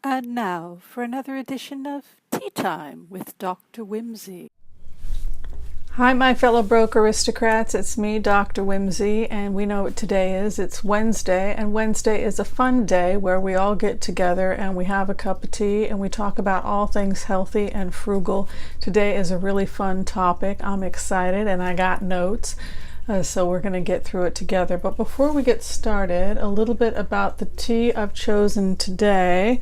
And now for another edition of Tea Time with Dr. Whimsy. Hi, my fellow broke aristocrats. It's me, Dr. Whimsy, and we know what today is. It's Wednesday, and Wednesday is a fun day where we all get together and we have a cup of tea and we talk about all things healthy and frugal. Today is a really fun topic. I'm excited and I got notes, so we're going to get through it together. But before we get started, a little bit about the tea I've chosen today.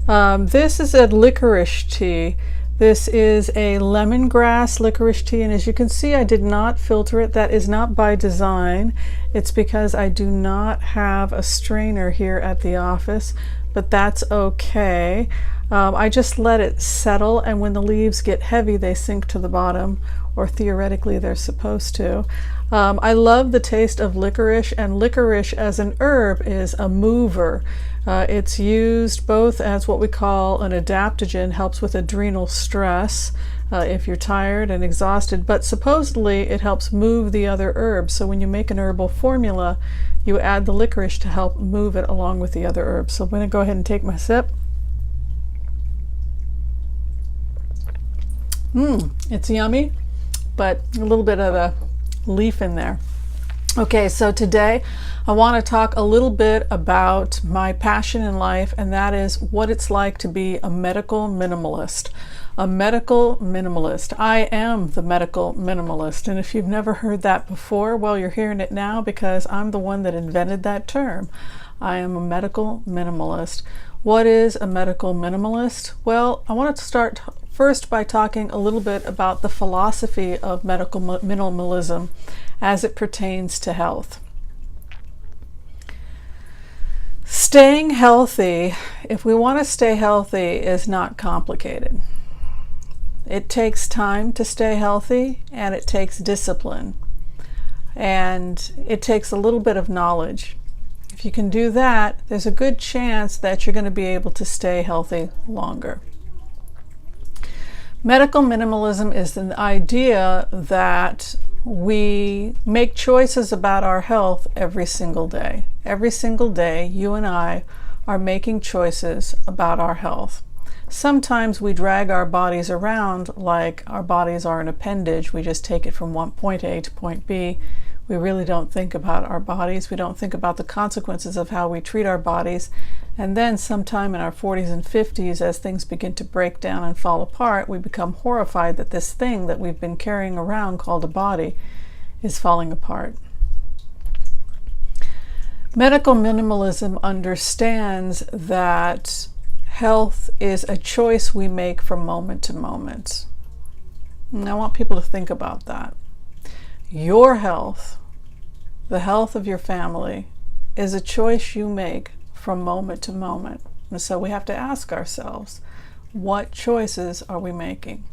This is a licorice tea. This is a lemongrass licorice tea, and as you can see, I did not filter it. That is not by design. It's because I do not have a strainer here at the office, but that's okay. I just let it settle, and when the leaves get heavy, they sink to the bottom, or theoretically they're supposed to. I love the taste of licorice, and licorice as an herb is a mover. It's used both as what we call an adaptogen, helps with adrenal stress if you're tired and exhausted, but supposedly it helps move the other herbs. So when you make an herbal formula, you add the licorice to help move it along with the other herbs. So I'm going to go ahead and take my sip. It's yummy, but a little bit of the leaf in there. Okay, so today I want to talk a little bit about my passion in life, and that is what it's like to be a medical minimalist. A medical minimalist. I am the medical minimalist, and if you've never heard that before, well, you're hearing it now because I'm the one that invented that term. I am a medical minimalist. What is a medical minimalist? Well, I wanted to start first by talking a little bit about the philosophy of medical minimalism as it pertains to health. Staying healthy, if we want to stay healthy, is not complicated. It takes time to stay healthy, and it takes discipline, and it takes a little bit of knowledge. If you can do that, there's a good chance that you're going to be able to stay healthy longer. Medical minimalism is the idea that we make choices about our health every single day. Every single day, you and I are making choices about our health. Sometimes we drag our bodies around like our bodies are an appendage. We just take it from point A to point B. We really don't think about our bodies. We don't think about the consequences of how we treat our bodies. And then sometime in our 40s and 50s, as things begin to break down and fall apart, we become horrified that this thing that we've been carrying around called a body is falling apart. Medical minimalism understands that health is a choice we make from moment to moment. And I want people to think about that. Your health, the health of your family, is a choice you make from moment to moment. And so we have to ask ourselves, what choices are we making?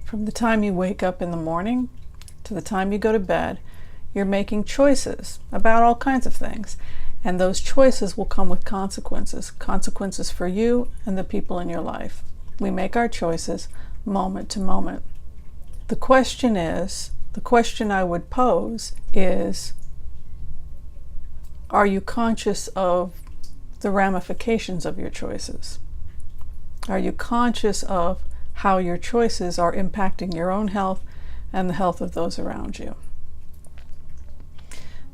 From the time you wake up in the morning to the time you go to bed, you're making choices about all kinds of things. And those choices will come with consequences. Consequences for you and the people in your life. We make our choices moment to moment. The question I would pose is, are you conscious of the ramifications of your choices? Are you conscious of how your choices are impacting your own health and the health of those around you?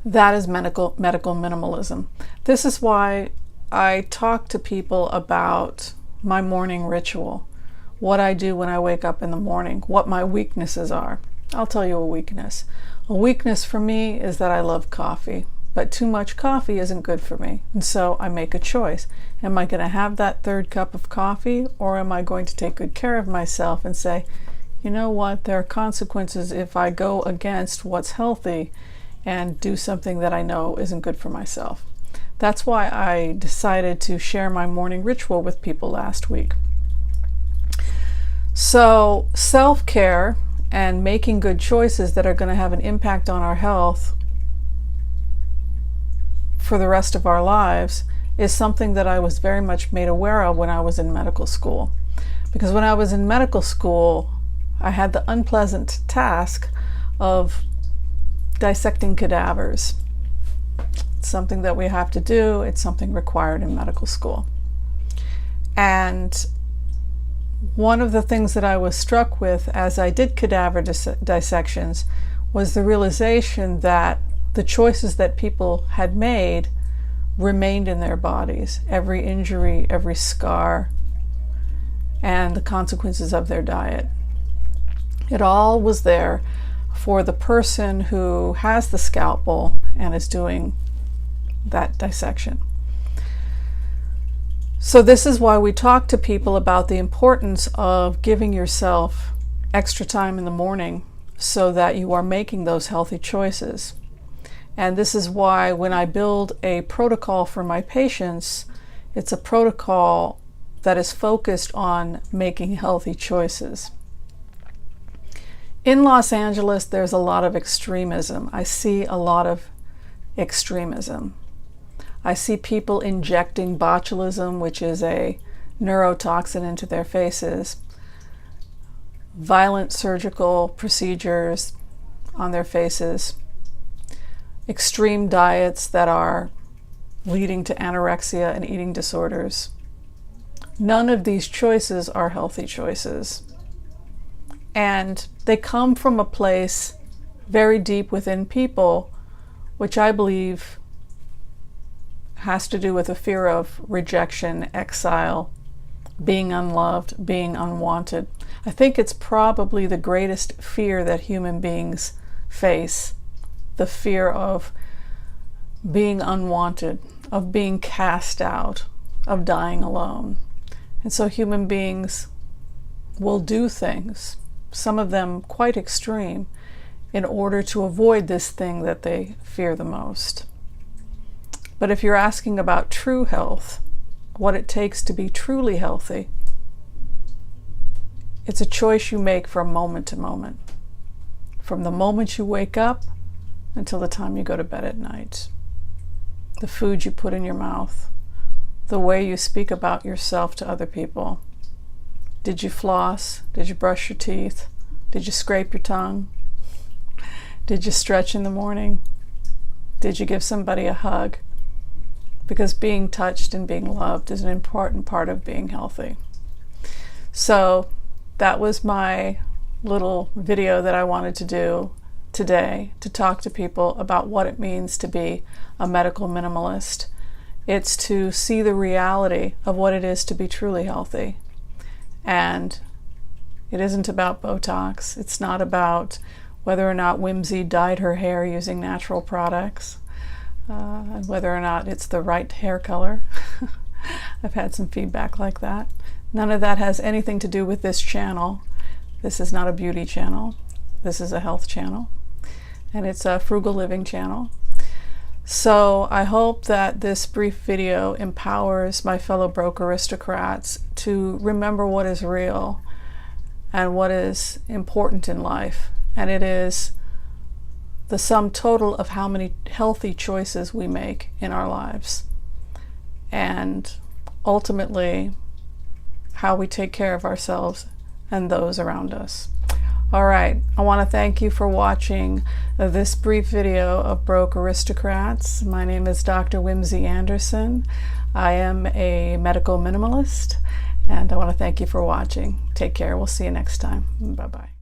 That is medical minimalism. This is why I talk to people about my morning ritual, what I do when I wake up in the morning, what my weaknesses are. I'll tell you a weakness. A weakness for me is that I love coffee. But too much coffee isn't good for me. And so I make a choice. Am I going to have that third cup of coffee, or am I going to take good care of myself and say, you know what, there are consequences if I go against what's healthy and do something that I know isn't good for myself. That's why I decided to share my morning ritual with people last week. So self-care and making good choices that are going to have an impact on our health for the rest of our lives is something that I was very much made aware of when I was in medical school. Because when I was in medical school, I had the unpleasant task of dissecting cadavers. It's something that we have to do. It's something required in medical school. And one of the things that I was struck with as I did cadaver dissections was the realization that the choices that people had made remained in their bodies. Every injury, every scar, and the consequences of their diet. It all was there for the person who has the scalpel and is doing that dissection. So this is why we talk to people about the importance of giving yourself extra time in the morning so that you are making those healthy choices. And this is why when I build a protocol for my patients, it's a protocol that is focused on making healthy choices. In Los Angeles, there's a lot of extremism. I see a lot of extremism. I see people injecting botulism, which is a neurotoxin, into their faces, violent surgical procedures on their faces, extreme diets that are leading to anorexia and eating disorders. None of these choices are healthy choices. And they come from a place very deep within people, which I believe has to do with a fear of rejection, exile, being unloved, being unwanted. I think it's probably the greatest fear that human beings face, the fear of being unwanted, of being cast out, of dying alone. And so human beings will do things, some of them quite extreme, in order to avoid this thing that they fear the most. But if you're asking about true health, what it takes to be truly healthy, it's a choice you make from moment to moment. From the moment you wake up until the time you go to bed at night. The food you put in your mouth, the way you speak about yourself to other people. Did you floss? Did you brush your teeth? Did you scrape your tongue? Did you stretch in the morning? Did you give somebody a hug? Because being touched and being loved is an important part of being healthy. So that was my little video that I wanted to do today, to talk to people about what it means to be a medical minimalist. It's to see the reality of what it is to be truly healthy. And it isn't about Botox. It's not about whether or not Whimsy dyed her hair using natural products, and whether or not it's the right hair color. I've had some feedback like that. None of that has anything to do with this channel. This is not a beauty channel. This is a health channel. And it's a frugal living channel. So I hope that this brief video empowers my fellow broke aristocrats to remember what is real and what is important in life. And it is the sum total of how many healthy choices we make in our lives. And ultimately, how we take care of ourselves and those around us. All right, I want to thank you for watching this brief video of Broke Aristocrats. My name is Dr. Whimsy Anderson. I am a medical minimalist, and I want to thank you for watching. Take care. We'll see you next time. Bye-bye.